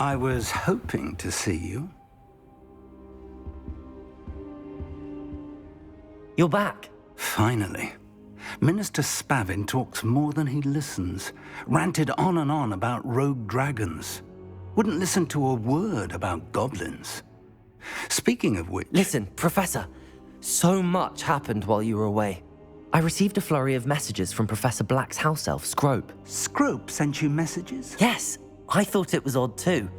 I was hoping to see you. You're back. Finally. Minister Spavin talks more than he listens. Ranted on and on about rogue dragons. Wouldn't listen to a word about goblins. Speaking of which... Listen, Professor. So much happened while you were away. I received a flurry of messages from Professor Black's house elf, Scrope. Scrope sent you messages? Yes, I thought it was odd too.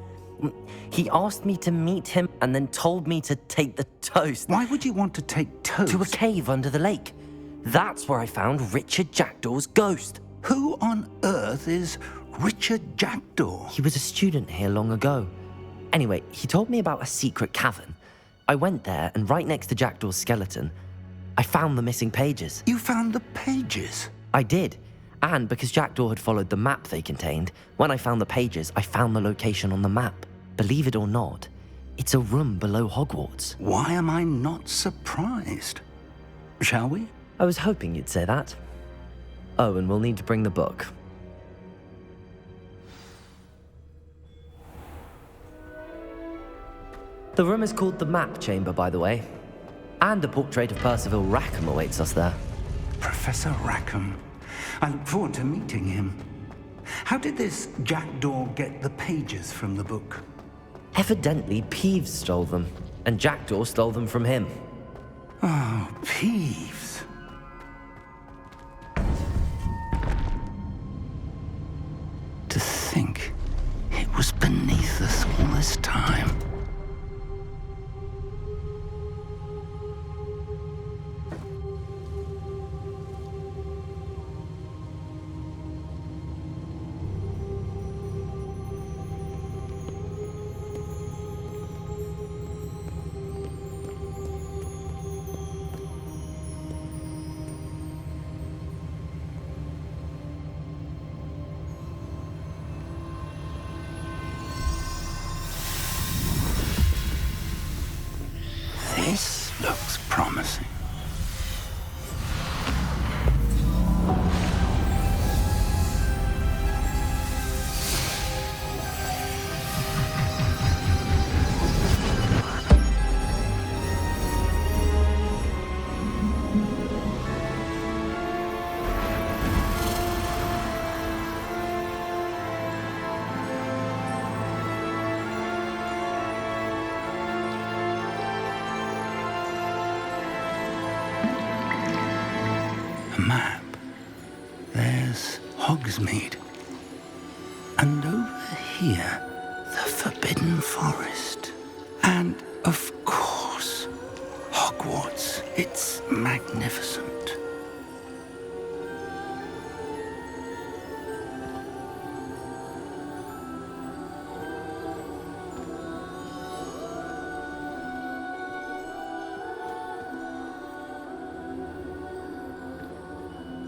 He asked me to meet him and then told me to take the toast. Why would you want to take toast? To a cave under the lake. That's where I found Richard Jackdaw's ghost. Who on earth is Richard Jackdaw? He was a student here long ago. Anyway, he told me about a secret cavern. I went there, and right next to Jackdaw's skeleton, I found the missing pages. You found the pages? I did. And because Jackdaw had followed the map they contained, when I found the pages, I found the location on the map. Believe it or not, it's a room below Hogwarts. Why am I not surprised? Shall we? I was hoping you'd say that. Oh, and we'll need to bring the book. The room is called the Map Chamber, by the way. And a portrait of Percival Rackham awaits us there. Professor Rackham. I look forward to meeting him. How did this Jackdaw get the pages from the book? Evidently, Peeves stole them, and Jackdaw stole them from him. Oh, Peeves. To think it was beneath us all this time. This looks promising. Map. There's Hogsmeade. And over here, the Forbidden Forest. And, of course, Hogwarts. It's magnificent.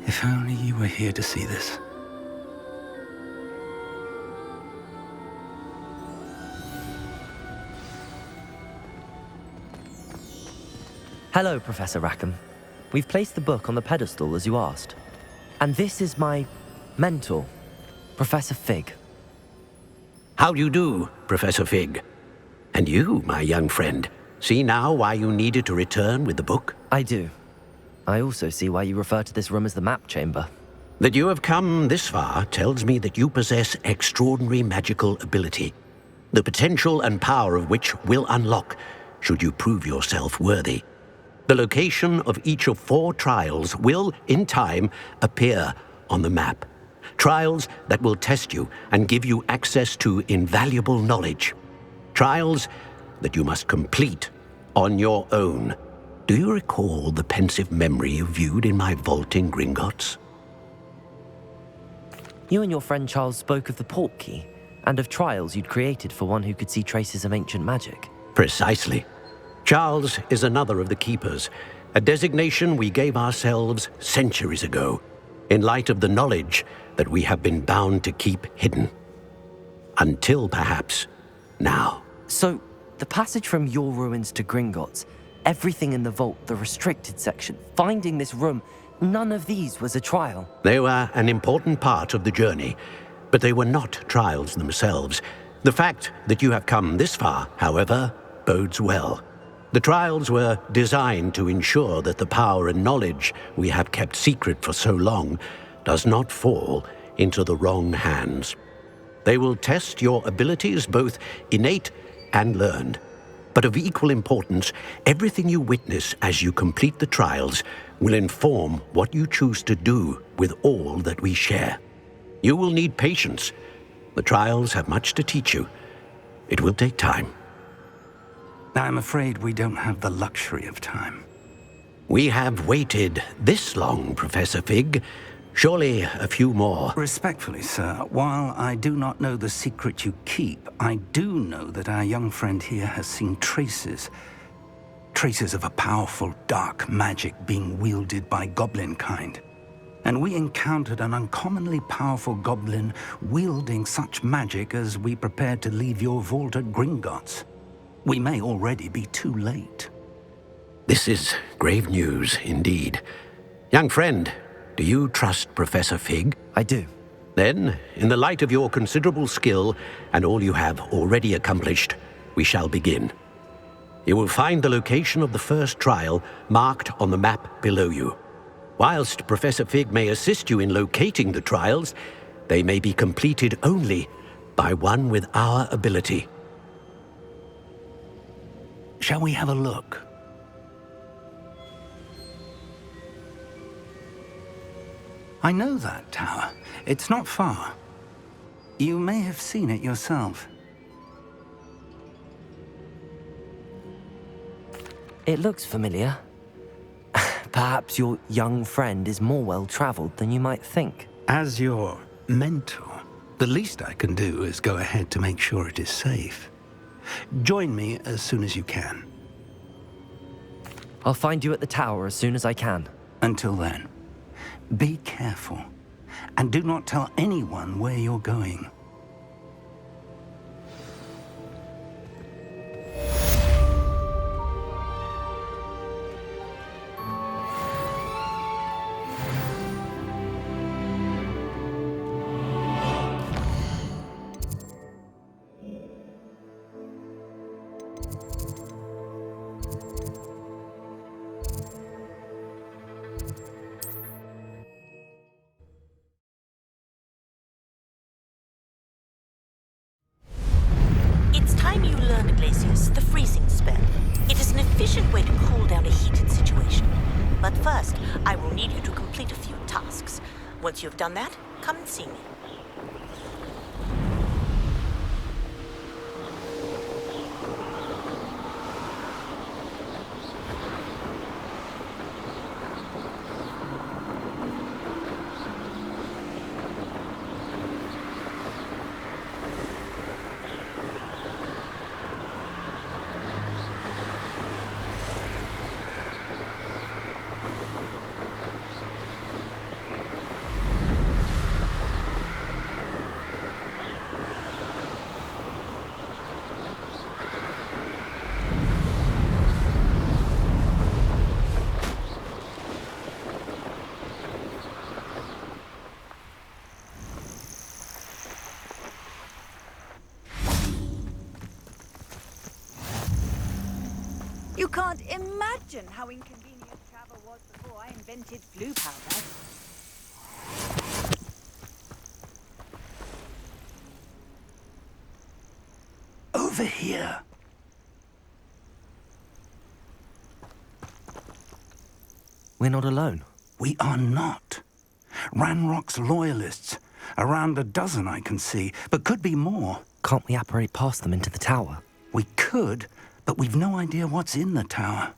If only you were here to see this. Hello, Professor Rackham. We've placed the book on the pedestal as you asked. And this is my mentor, Professor Fig. How do you do, Professor Fig? And you, my young friend, see now why you needed to return with the book? I do. I also see why you refer to this room as the Map Chamber. That you have come this far tells me that you possess extraordinary magical ability, the potential and power of which will unlock should you prove yourself worthy. The location of each of 4 trials will, in time, appear on the map. Trials that will test you and give you access to invaluable knowledge. Trials that you must complete on your own. Do you recall the pensive memory you viewed in my vault in Gringotts? You and your friend Charles spoke of the Portkey and of trials you'd created for one who could see traces of ancient magic. Precisely. Charles is another of the Keepers, a designation we gave ourselves centuries ago, in light of the knowledge that we have been bound to keep hidden. Until perhaps now. So, the passage from your ruins to Gringotts, everything in the vault, the restricted section, finding this room, none of these was a trial. They were an important part of the journey, but they were not trials themselves. The fact that you have come this far, however, bodes well. The trials were designed to ensure that the power and knowledge we have kept secret for so long does not fall into the wrong hands. They will test your abilities, both innate and learned. But of equal importance, everything you witness as you complete the trials will inform what you choose to do with all that we share. You will need patience. The trials have much to teach you. It will take time. I'm afraid we don't have the luxury of time. We have waited this long, Professor Fig. Surely a few more. Respectfully, sir, while I do not know the secret you keep, I do know that our young friend here has seen traces of a powerful dark magic being wielded by goblin kind. And we encountered an uncommonly powerful goblin wielding such magic as we prepared to leave your vault at Gringotts. We may already be too late. This is grave news indeed. Young friend, do you trust Professor Fig? I do. Then, in the light of your considerable skill and all you have already accomplished, we shall begin. You will find the location of the first trial marked on the map below you. Whilst Professor Fig may assist you in locating the trials, they may be completed only by one with our ability. Shall we have a look? I know that tower. It's not far. You may have seen it yourself. It looks familiar. Perhaps your young friend is more well-traveled than you might think. As your mentor, the least I can do is go ahead to make sure it is safe. Join me as soon as you can. I'll find you at the tower as soon as I can. Until then, be careful, and do not tell anyone where you're going. It's time you learned, Glacius, the freezing spell. It is an efficient way to cool down a heated situation. But first, I will need you to complete a few tasks. Once you've done that, come and see me. You can't imagine how inconvenient travel was before I invented flu powder. Over here. We're not alone. We are not. Ranrock's loyalists. Around a dozen I can see, but could be more. Can't we apparate past them into the tower? We could, but we've no idea what's in the tower.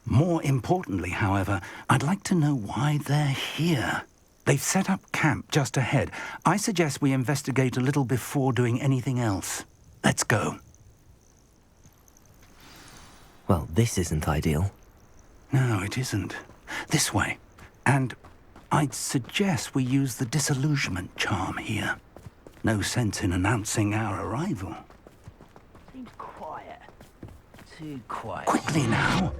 More importantly, however, I'd like to know why they're here. They've set up camp just ahead. I suggest we investigate a little before doing anything else. Let's go. Well, this isn't ideal. No, it isn't. This way. And I'd suggest we use the disillusionment charm here. No sense in announcing our arrival. Seems quiet. Too quiet. Quickly now.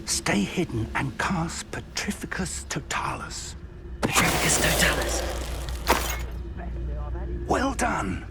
Stay hidden and cast Petrificus Totalis. Petrificus Totalis. Well done.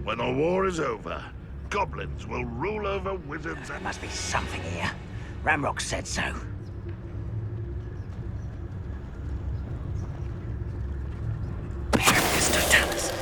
When the war is over, goblins will rule over wizards. There must be something here. Ramrock said so. Petrificus Totalis.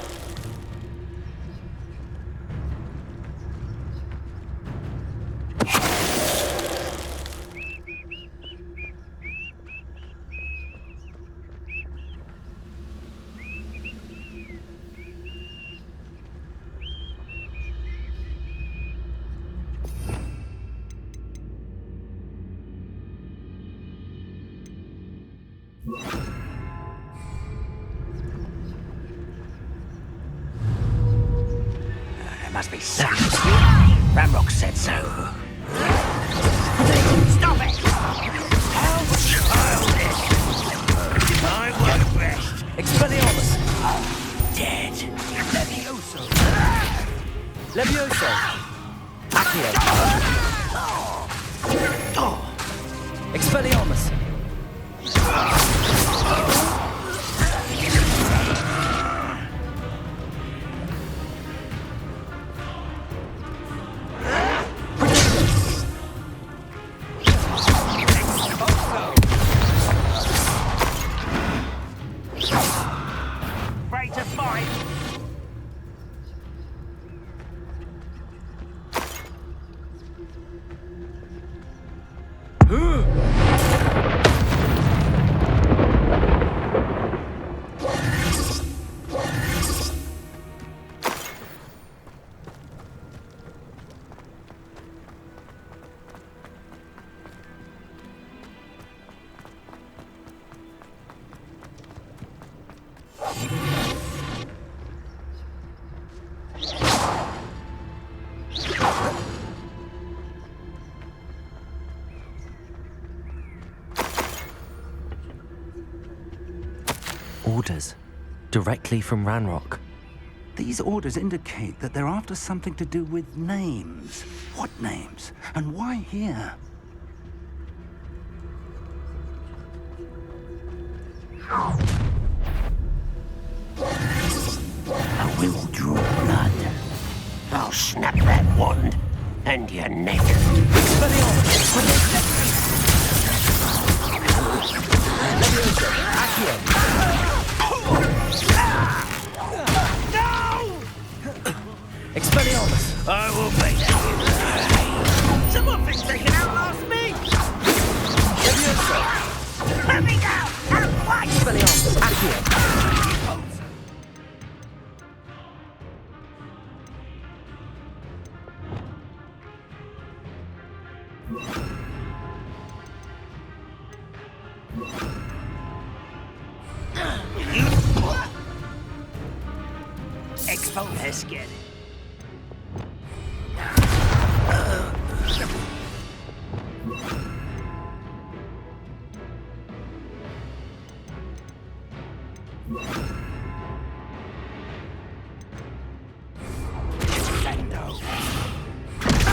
There must be something. Ramrock said so. Stop it! How childish! I work best. Expelliarmus. Dead. Levioso. Levioso. Accio. Expelliarmus. Ready to fight. Orders. Directly from Ranrock. These orders indicate that they're after something to do with names. What names? And why here? I will draw blood. I'll snap that wand and your neck. Levioso. Accio. Expelliarmus. I will make you. Someone thinks they can outlast me. Levioso. Let me down. Don't fight. Expelliarmus. Accio. Expo Heskin.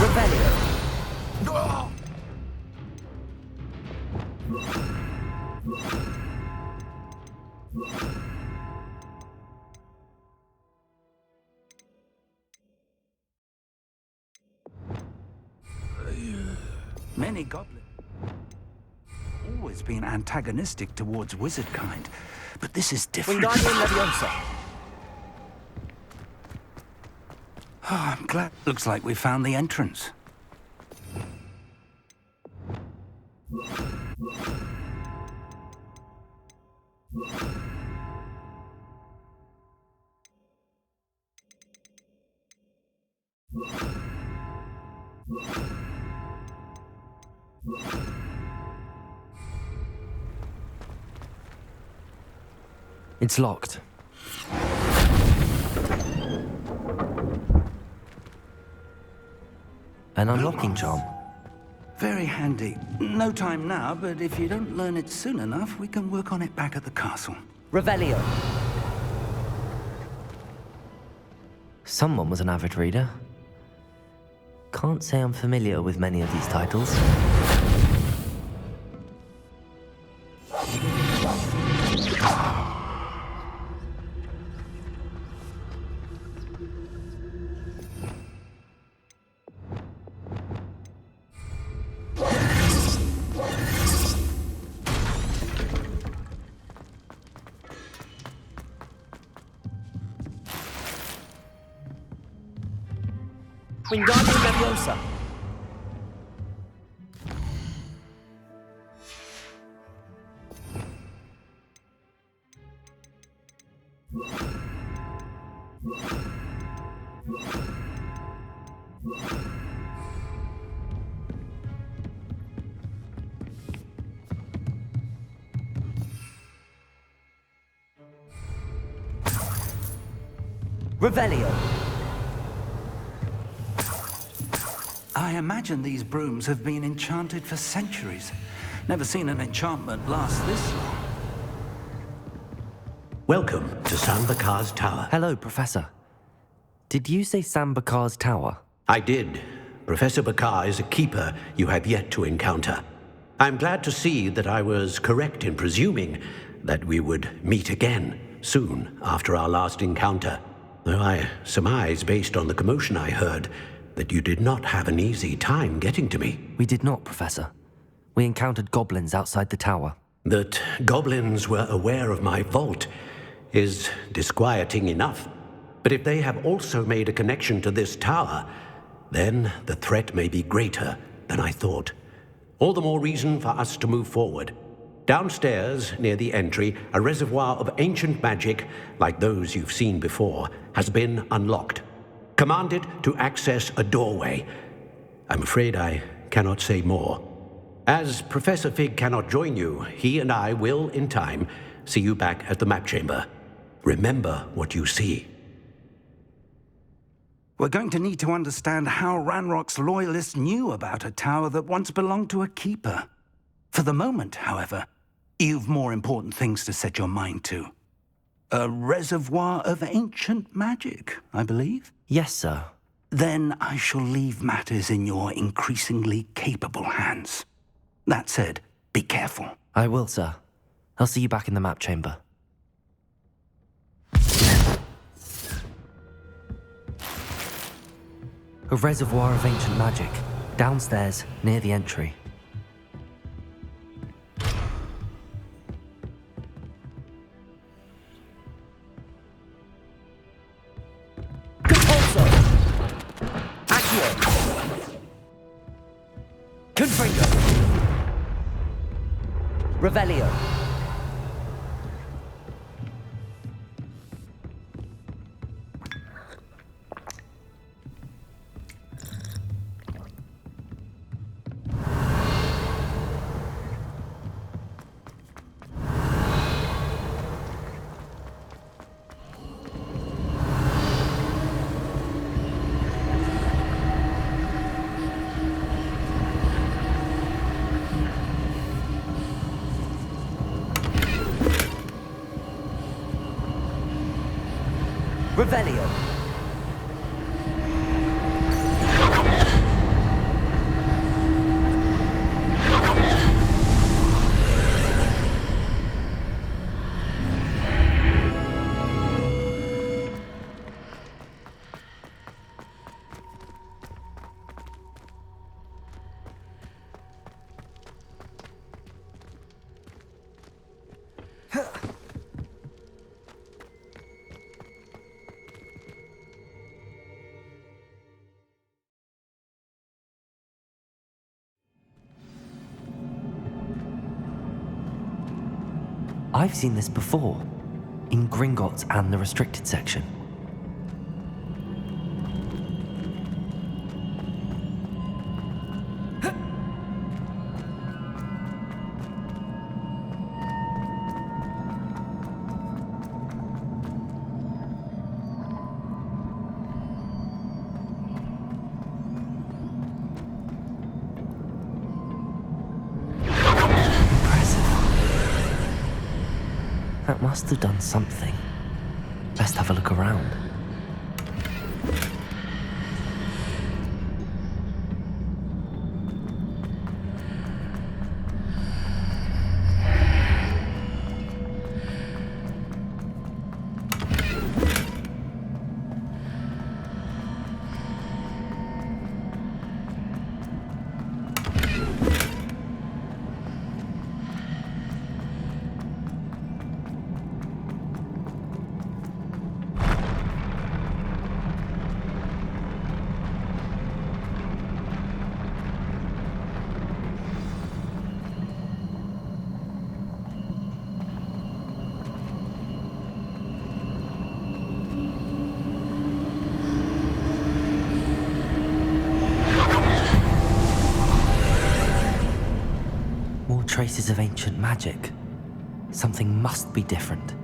Revelio. Many goblins always been antagonistic towards wizard kind, but this is different. Wingardium Leviosa. Oh, I'm glad. Looks like we found the entrance. It's locked. An unlocking charm. Very handy. No time now, but if you don't learn it soon enough, we can work on it back at the castle. Revelio. Someone was an avid reader. Can't say I'm familiar with many of these titles. Wingardium Leviosa. Revelio. I imagine these brooms have been enchanted for centuries. Never seen an enchantment last this long. Welcome to Sambakar's Tower. Hello, Professor. Did you say Sambakar's Tower? I did. Professor Bakar is a keeper you have yet to encounter. I'm glad to see that I was correct in presuming that we would meet again soon after our last encounter. Though I surmise, based on the commotion I heard, that you did not have an easy time getting to me. We did not, Professor. We encountered goblins outside the tower. That goblins were aware of my vault is disquieting enough. But if they have also made a connection to this tower, then the threat may be greater than I thought. All the more reason for us to move forward. Downstairs, near the entry, a reservoir of ancient magic, like those you've seen before, has been unlocked. Commanded to access a doorway. I'm afraid I cannot say more. As Professor Fig cannot join you, he and I will, in time, see you back at the map chamber. Remember what you see. We're going to need to understand how Ranrock's loyalists knew about a tower that once belonged to a keeper. For the moment, however, you've more important things to set your mind to. A reservoir of ancient magic, I believe? Yes, sir. Then I shall leave matters in your increasingly capable hands. That said, be careful. I will, sir. I'll see you back in the map chamber. A reservoir of ancient magic, downstairs, near the entry. Compulso! Accio! Confringo! Revelio! Revelio. I've seen this before, in Gringotts and the restricted section. That must have done something. Best have a look around. Traces of ancient magic. Something must be different.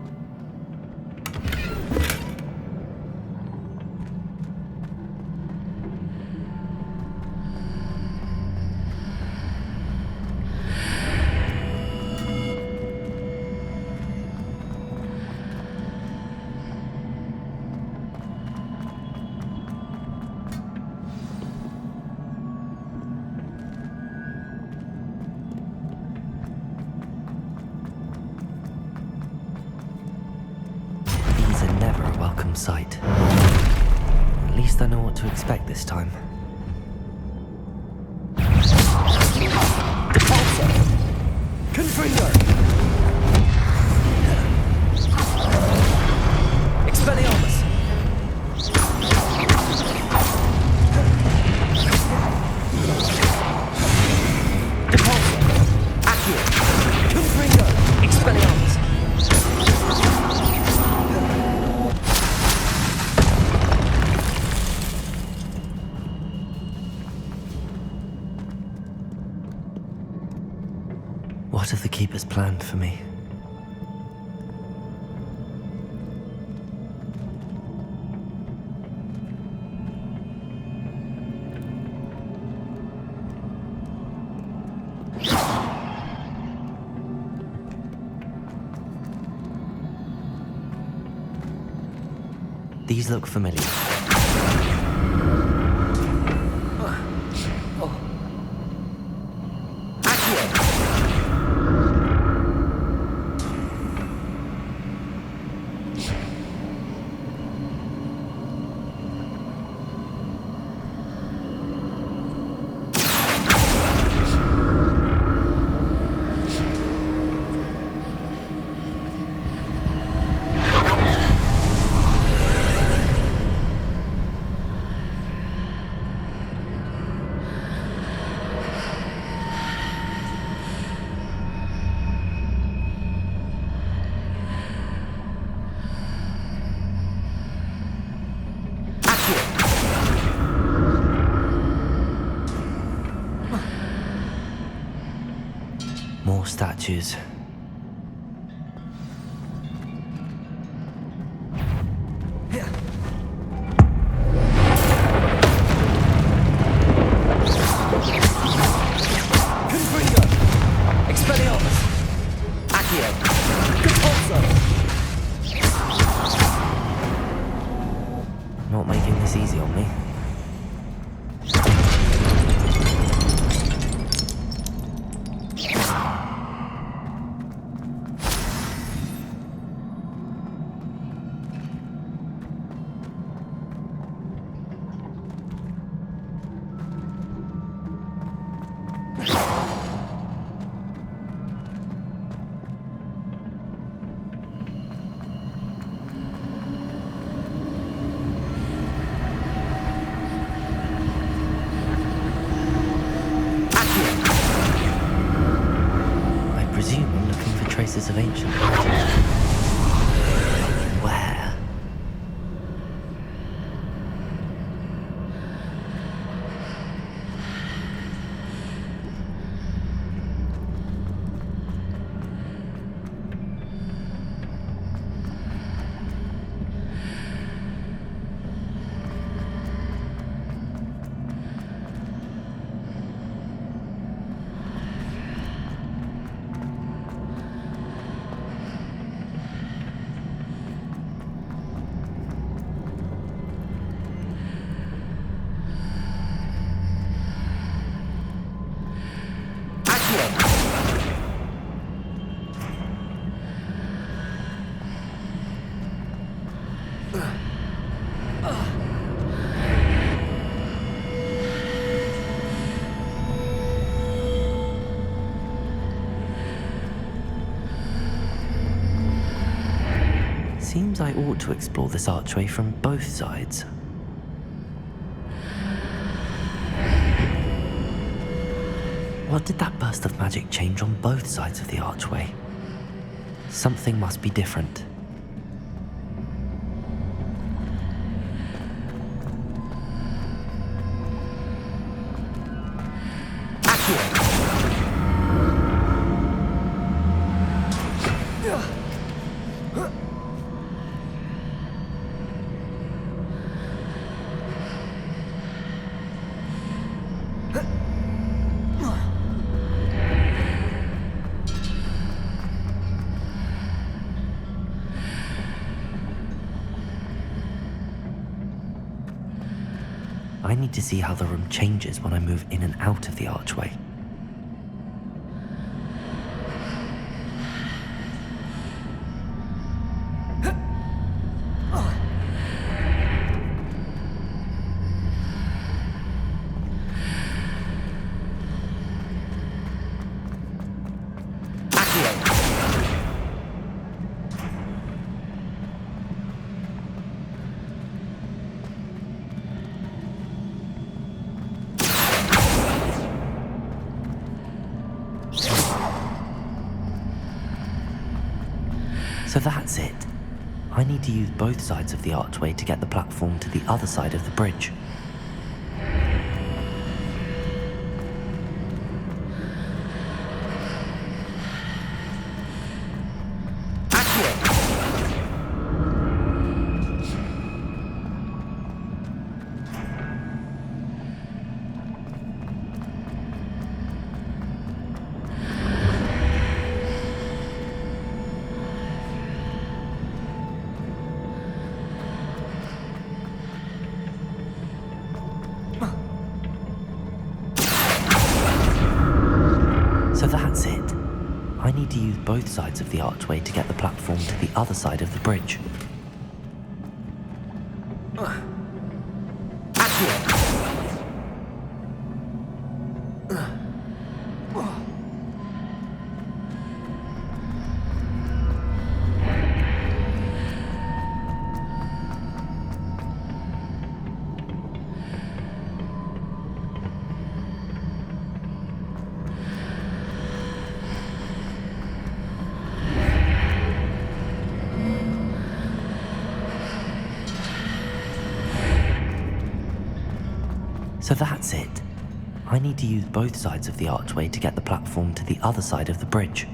Sight. At least I know what to expect this time. Repulsor! Confringo! Expelliarmus! Repulsor! Accio! Confringo! Expelliarmus! What have the Keepers planned for me? These look familiar. More statues. Confringo! Expelliarmus! Accio! Repulsor! Not making this easy on me. Traces of ancient magic. Where? seems I ought to explore this archway from both sides. What did that burst of magic change on both sides of the archway? Something must be different. I need to see how the room changes when I move in and out of the archway. So that's it. I need to use both sides of the archway to get the platform to the other side of the bridge. So that's it. I need to use both sides of the archway to get the platform to the other side of the bridge. So that's it. I need to use both sides of the archway to get the platform to the other side of the bridge.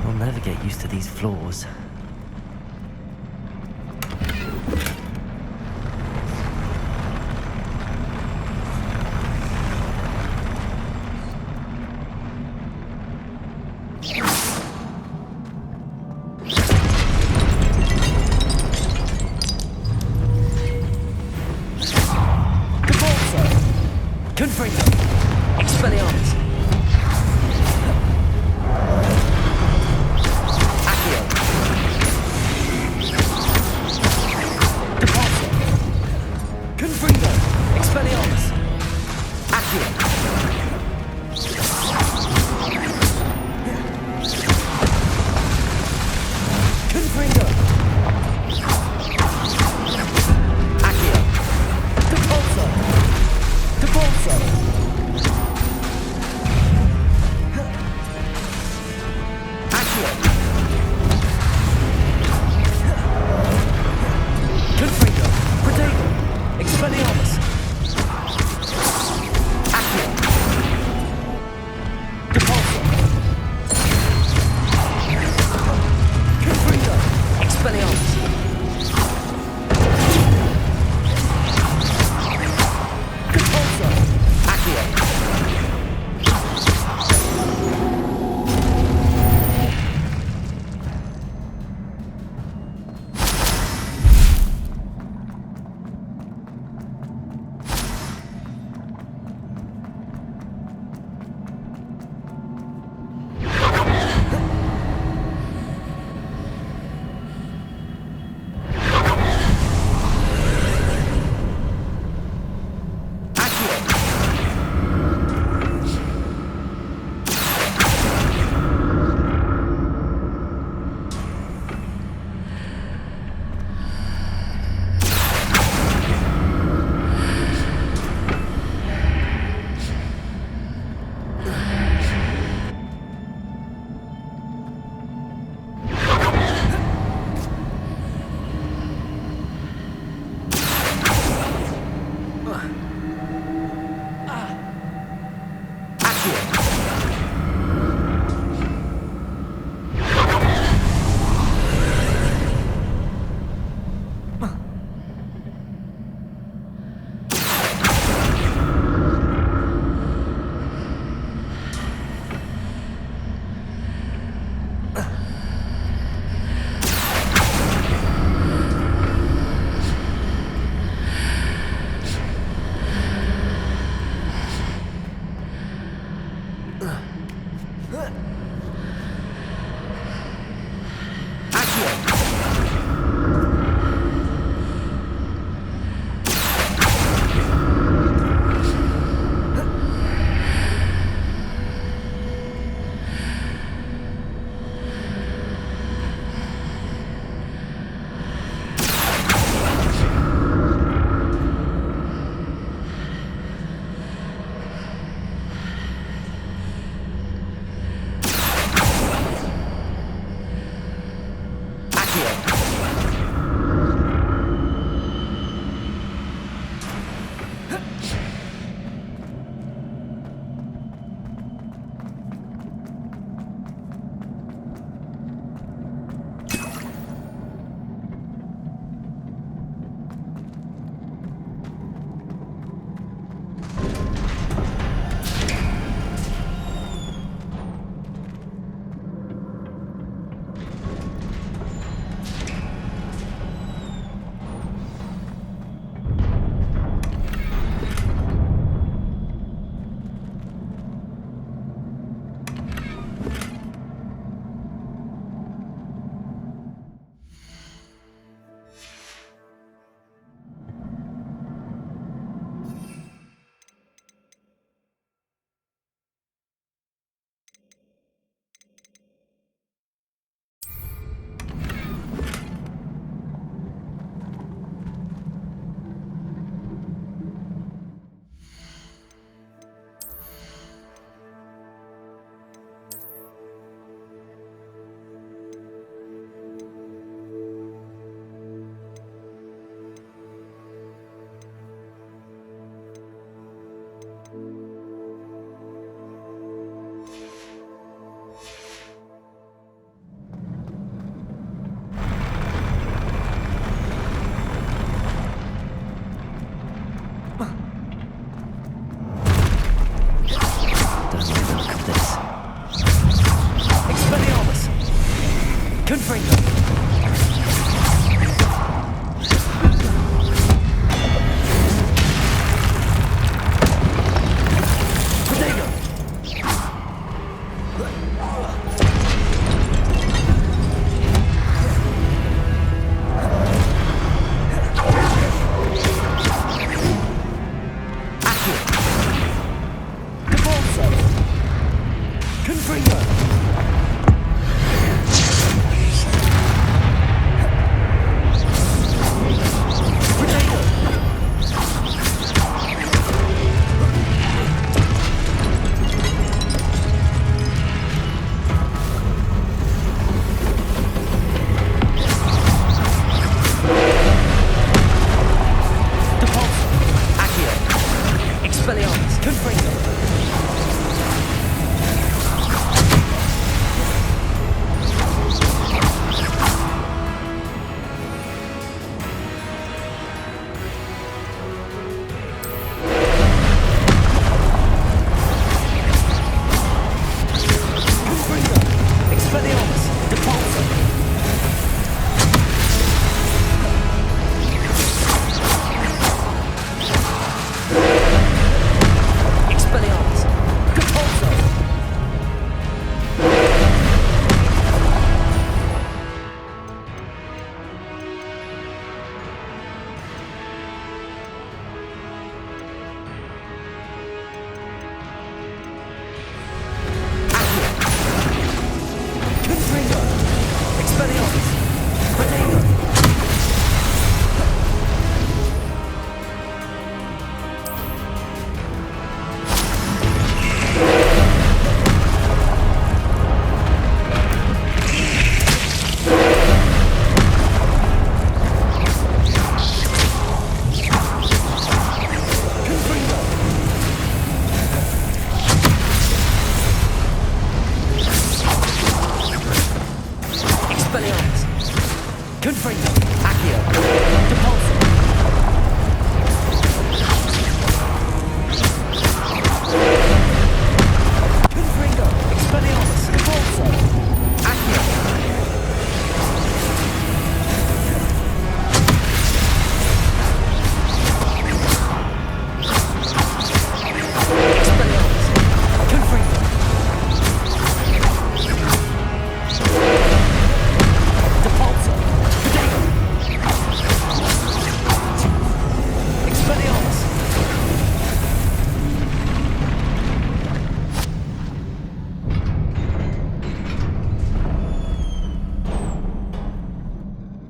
I'll never get used to these floors.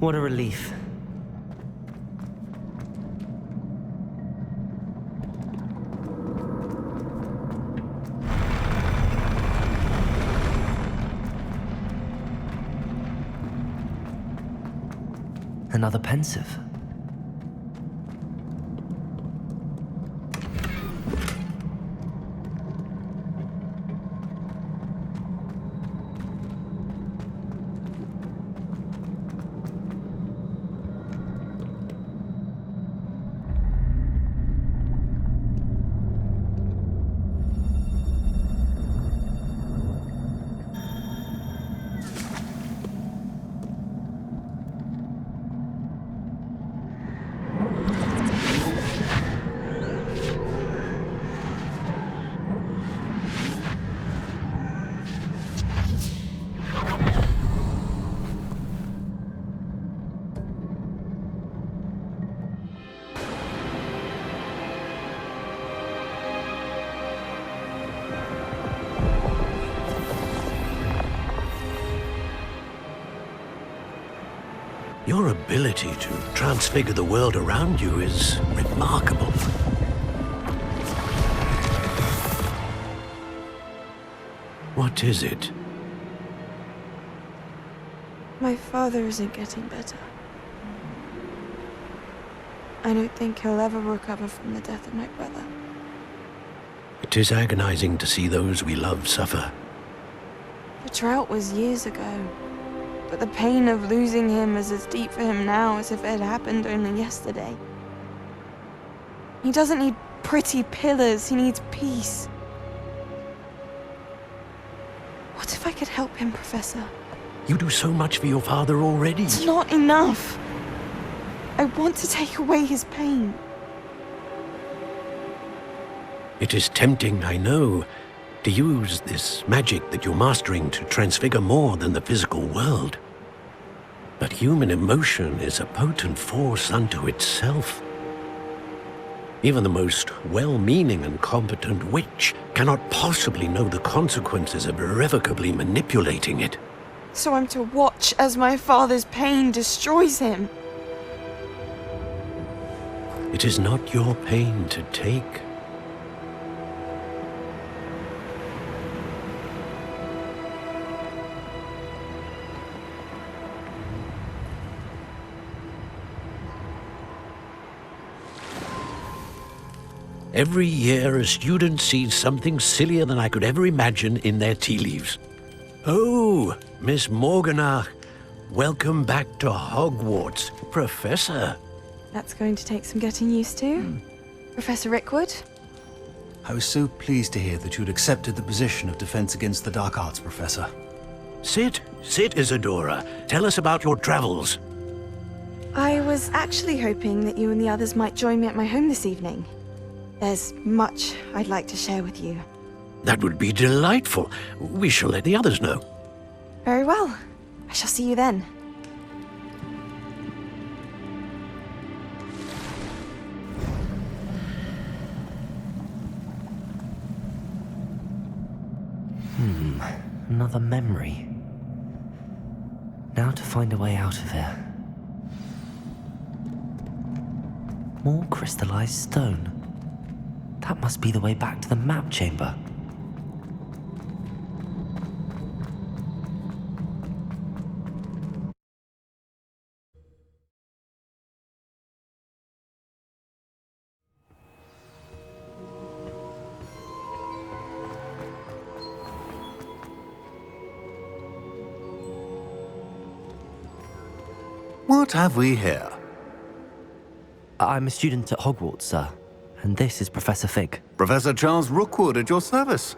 What a relief. Another pensive. Your ability to transfigure the world around you is remarkable. What is it? My father isn't getting better. I don't think he'll ever recover from the death of my brother. It is agonizing to see those we love suffer. The drought was years ago, but the pain of losing him is as deep for him now as if it had happened only yesterday. He doesn't need pretty pillars, he needs peace. What if I could help him, Professor? You do so much for your father already. It's not enough. I want to take away his pain. It is tempting, I know, to use this magic that you're mastering to transfigure more than the physical world. But human emotion is a potent force unto itself. Even the most well-meaning and competent witch cannot possibly know the consequences of irrevocably manipulating it. So I'm to watch as my father's pain destroys him. It is not your pain to take. Every year, a student sees something sillier than I could ever imagine in their tea leaves. Oh, Miss Morganach, welcome back to Hogwarts, Professor. That's going to take some getting used to. Professor Rickwood? I was so pleased to hear that you'd accepted the position of Defense Against the Dark Arts, Professor. Sit, Isadora. Tell us about your travels. I was actually hoping that you and the others might join me at my home this evening. There's much I'd like to share with you. That would be delightful. We shall let the others know. Very well. I shall see you then. Another memory. Now to find a way out of here. More crystallized stone. That must be the way back to the map chamber. What have we here? I'm a student at Hogwarts, sir. And this is Professor Fig. Professor Charles Rookwood at your service.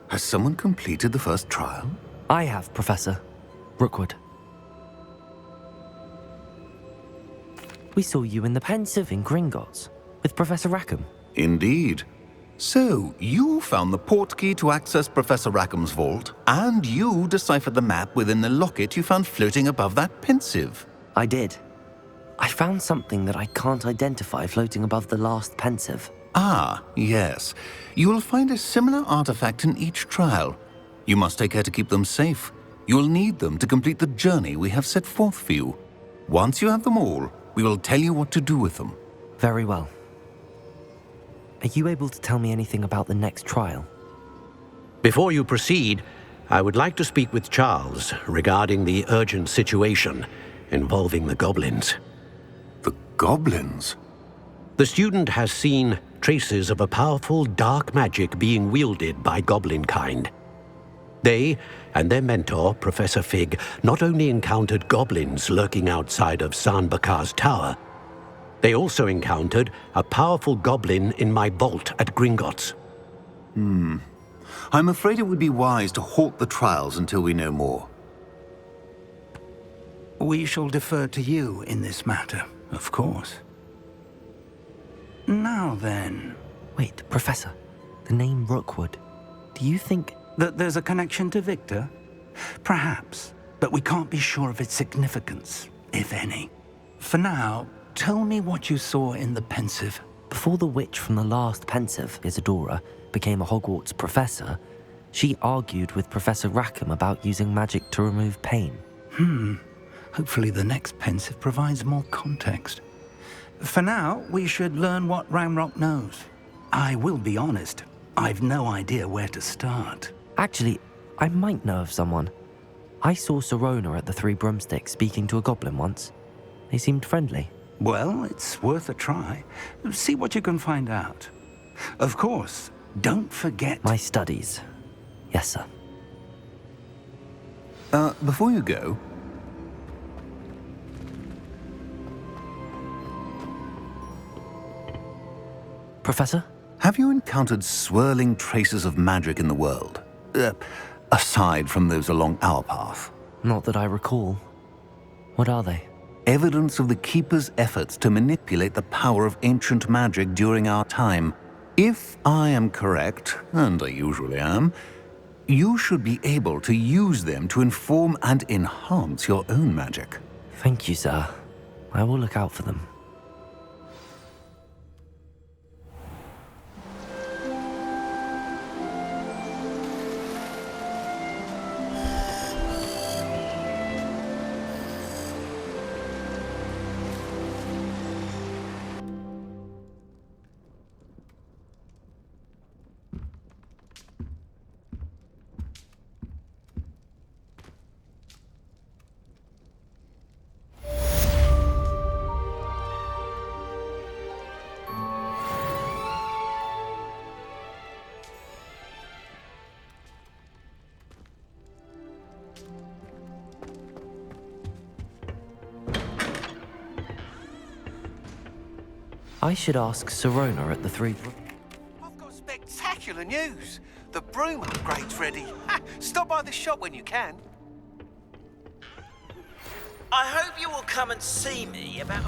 Has someone completed the first trial? I have, Professor Rookwood. We saw you in the Pensive in Gringotts with Professor Rackham. Indeed. So, you found the portkey to access Professor Rackham's vault, and you deciphered the map within the locket you found floating above that Pensive. I did. I found something that I can't identify floating above the last Pensive. Ah, yes. You will find a similar artifact in each trial. You must take care to keep them safe. You will need them to complete the journey we have set forth for you. Once you have them all, we will tell you what to do with them. Very well. Are you able to tell me anything about the next trial? Before you proceed, I would like to speak with Charles regarding the urgent situation involving the goblins. The goblins? The student has seen traces of a powerful dark magic being wielded by goblin kind. They and their mentor, Professor Fig, not only encountered goblins lurking outside of San Bakar's tower, they also encountered a powerful goblin in my vault at Gringotts. I'm afraid it would be wise to halt the trials until we know more. We shall defer to you in this matter, of course. Now then... Wait, Professor. The name Rookwood. Do you think... that there's a connection to Victor? Perhaps, but we can't be sure of its significance, if any. For now, tell me what you saw in the Pensive. Before the witch from the last Pensive, Isadora, became a Hogwarts professor, she argued with Professor Rackham about using magic to remove pain. Hopefully the next Pensive provides more context. For now, we should learn what Ranrock knows. I will be honest, I've no idea where to start. Actually, I might know of someone. I saw Sirona at the Three Broomsticks speaking to a goblin once. They seemed friendly. Well, it's worth a try. See what you can find out. Of course, don't forget... My studies. Yes, sir. Before you go... Professor? Have you encountered swirling traces of magic in the world? Aside from those along our path? Not that I recall. What are they? Evidence of the Keeper's efforts to manipulate the power of ancient magic during our time. If I am correct, and I usually am, you should be able to use them to inform and enhance your own magic. Thank you, sir. I will look out for them. I should ask Sirona at the Three... I've got spectacular news. The broom upgrade's ready. Ha! Stop by the shop when you can. I hope you will come and see me about...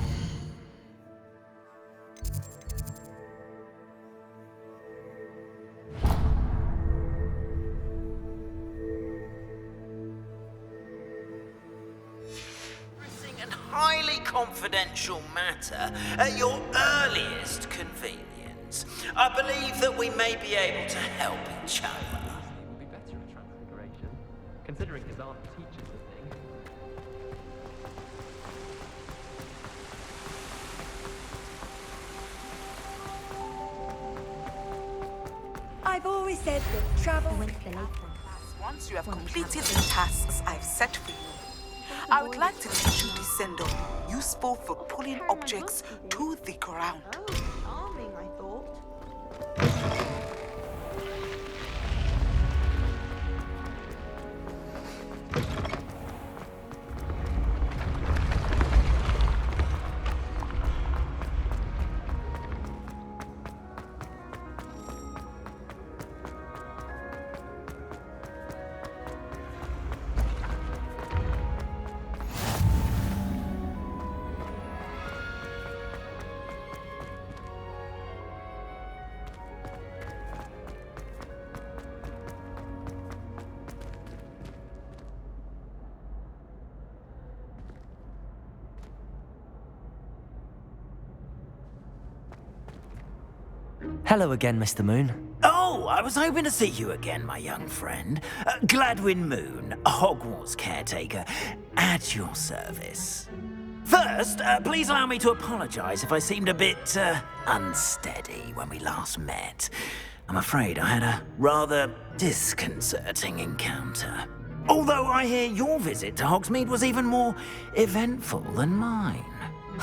an highly confidential matter at your earliest convenience. I believe that we may be able to help each other. It would be better at Transfiguration, considering his aunt teaches the thing. I've always said that travel... Once you have completed the tasks I've set for you, I would like to teach you Descendo, useful for pulling objects to the ground. Charming, I thought. Hello again, Mr. Moon. Oh, I was hoping to see you again, my young friend. Gladwin Moon, Hogwarts caretaker, at your service. First, please allow me to apologise if I seemed a bit unsteady when we last met. I'm afraid I had a rather disconcerting encounter. Although I hear your visit to Hogsmeade was even more eventful than mine.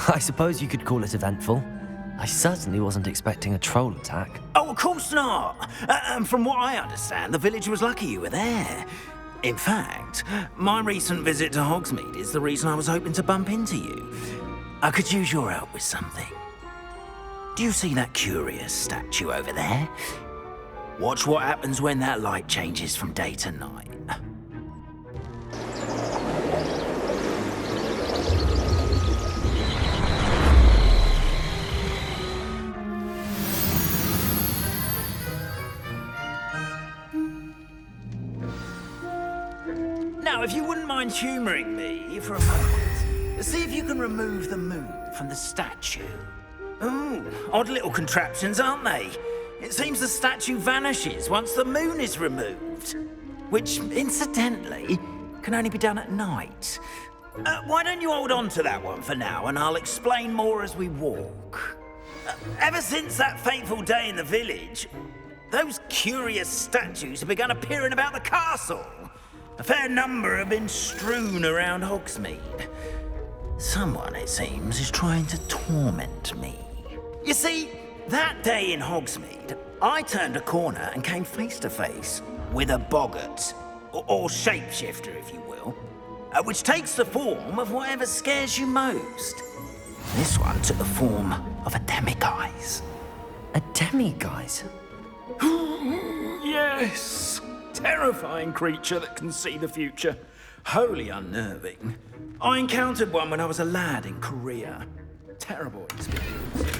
I suppose you could call it eventful. I certainly wasn't expecting a troll attack. Oh, of course not! And from what I understand, the village was lucky you were there. In fact, my recent visit to Hogsmeade is the reason I was hoping to bump into you. I could use your help with something. Do you see that curious statue over there? Watch what happens when that light changes from day to night. Now, if you wouldn't mind humouring me for a moment, see if you can remove the moon from the statue. Ooh, odd little contraptions, aren't they? It seems the statue vanishes once the moon is removed, which, incidentally, can only be done at night. Why don't you hold on to that one for now, and I'll explain more as we walk. Ever since that fateful day in the village, those curious statues have begun appearing about the castle. A fair number have been strewn around Hogsmeade. Someone, it seems, is trying to torment me. You see, that day in Hogsmeade, I turned a corner and came face to face with a boggart, or shapeshifter, if you will, which takes the form of whatever scares you most. This one took the form of a demiguise. A demiguise? Yes! Terrifying creature that can see the future. Wholly unnerving. I encountered one when I was a lad in Korea. Terrible experience.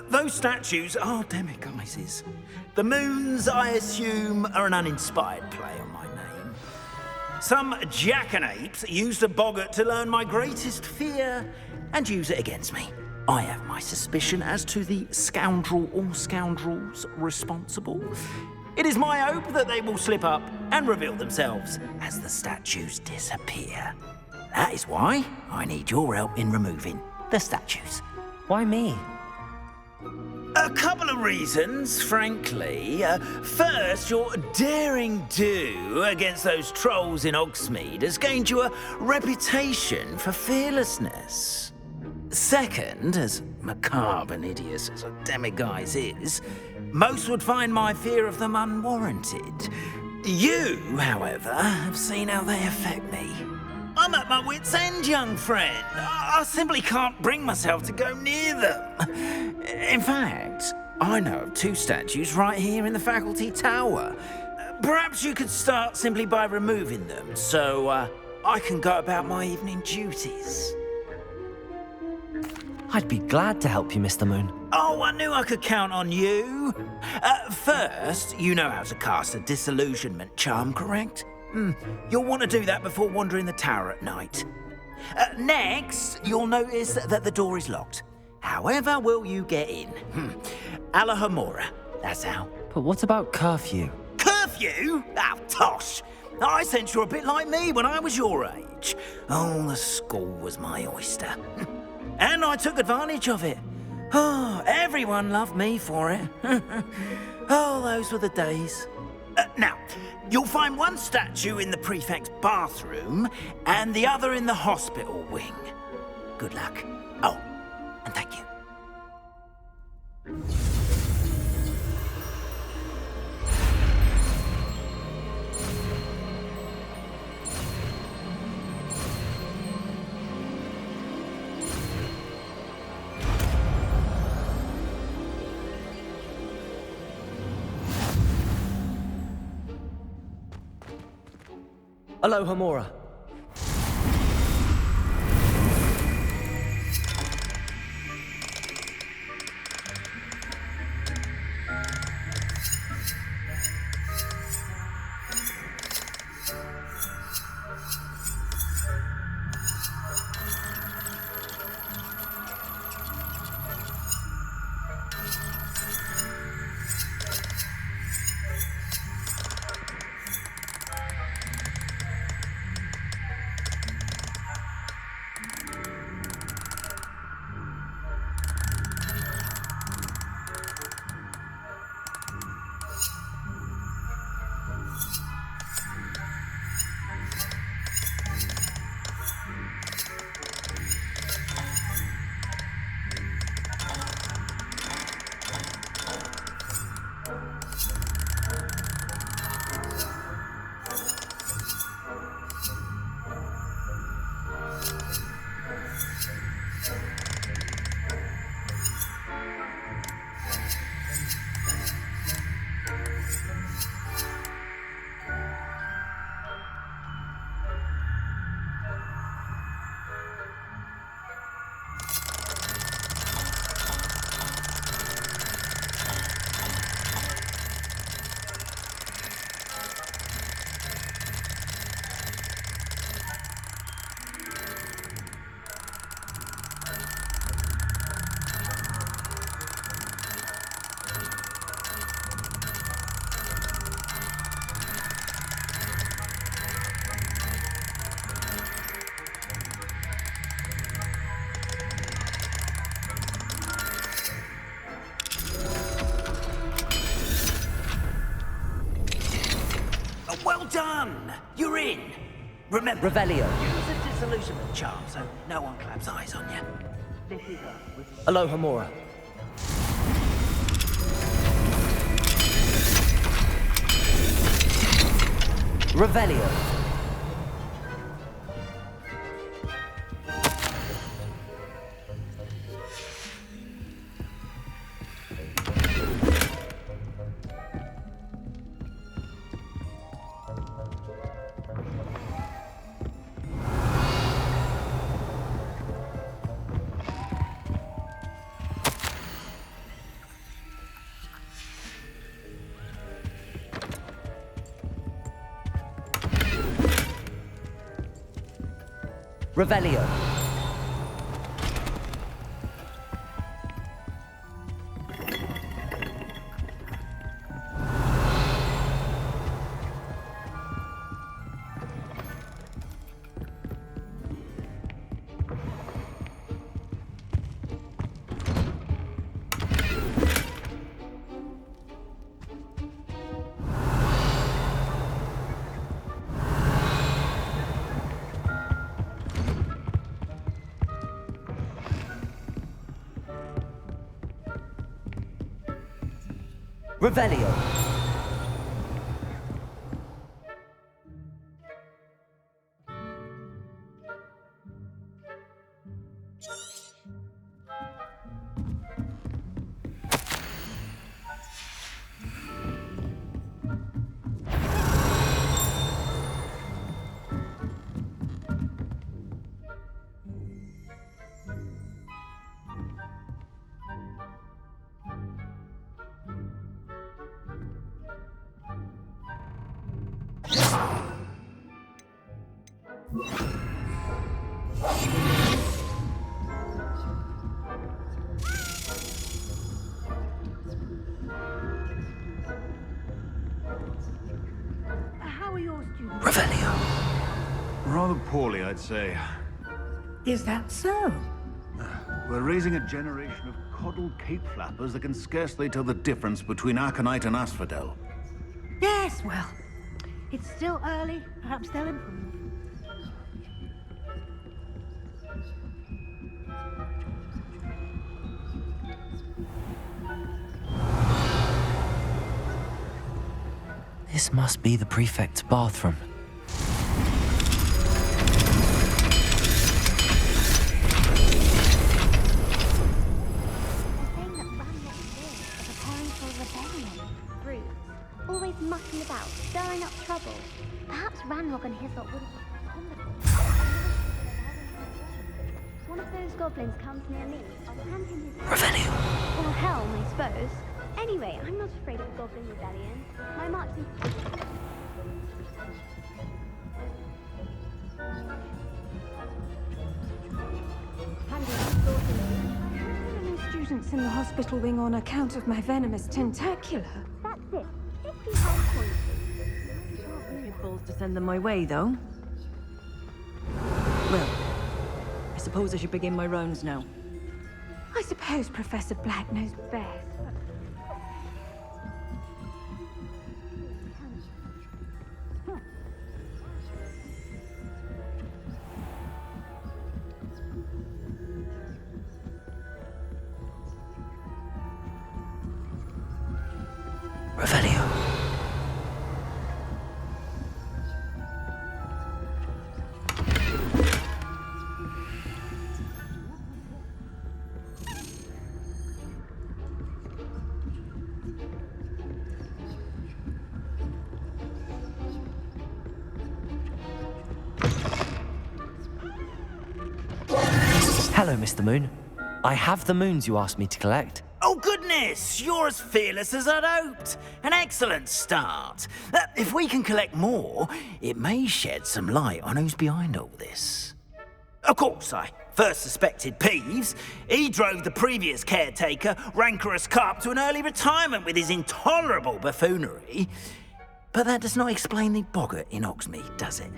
Those statues are demiguises. The moons, I assume, are an uninspired play on my name. Some jackanapes used a boggart to learn my greatest fear and use it against me. I have my suspicion as to the scoundrel or scoundrels responsible. It is my hope that they will slip up and reveal themselves as the statues disappear. That is why I need your help in removing the statues. Why me? A couple of reasons, frankly. First, your daring do against those trolls in Hogsmeade has gained you a reputation for fearlessness. Second, as macabre and hideous as a demiguise is, most would find my fear of them unwarranted. You, however, have seen how they affect me. I'm at my wit's end, young friend. I simply can't bring myself to go near them. In fact, I know of two statues right here in the faculty tower. Perhaps you could start simply by removing them, so I can go about my evening duties. I'd be glad to help you, Mr. Moon. Oh, I knew I could count on you. First, you know how to cast a disillusionment charm, correct? You'll want to do that before wandering the tower at night. Next, you'll notice that the door is locked. However will you get in? Alahomora, that's how. But what about curfew? Curfew? Oh, tosh. I sense you're a bit like me when I was your age. Oh, the school was my oyster. And I took advantage of it. Oh, everyone loved me for it. Oh, those were the days. Now, you'll find one statue in the prefect's bathroom and the other in the hospital wing. Good luck. Oh, and thank you. Alohomora. done. You're in. Remember, Revelio. use a disillusionment charm so no one claps eyes on you. Aloha Mora. Revelio. Revelio. Revelio. How are your students? Revelio. Rather poorly, I'd say. Is that so? We're raising a generation of coddled cape flappers that can scarcely tell the difference between aconite and asphodel. Yes, well, it's still early. Perhaps they'll improve. This must be the prefect's bathroom. Always mucking about, stirring up trouble. Perhaps Ranrock and his lot would have... One of those goblins comes near me, I'll hand him his... Revelio. Or helm, I suppose. Anyway, I'm not afraid of a goblin rebellion. My marksman... Students in the hospital wing on account of my venomous tentacular. That's it. 50 health points. Balls to send them my way, though. Well, I suppose I should begin my rounds now. I suppose Professor Black knows best. Revelio. Hello, Mr. Moon. I have the moons you asked me to collect. Oh, goodness! You're as fearless as I'd hoped. An excellent start. If we can collect more, it may shed some light on who's behind all this. Of course, I first suspected Peeves. He drove the previous caretaker, Rancorous Carp, to an early retirement with his intolerable buffoonery. But that does not explain the boggart in Hogsmeade, does it?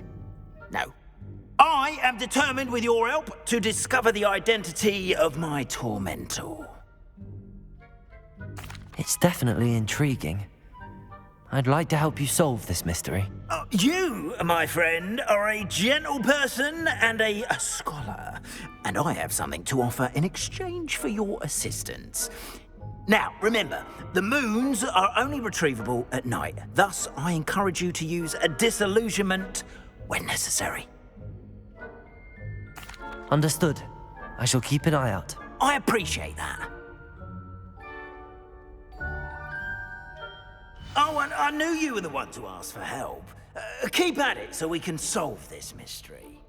No. I am determined, with your help, to discover the identity of my tormentor. It's definitely intriguing. I'd like to help you solve this mystery. You, my friend, are a gentle person and a scholar, and I have something to offer in exchange for your assistance. Now, remember, the moons are only retrievable at night. Thus, I encourage you to use a disillusionment when necessary. Understood. I shall keep an eye out. I appreciate that. Oh, and I knew you were the one to ask for help. Keep at it so we can solve this mystery.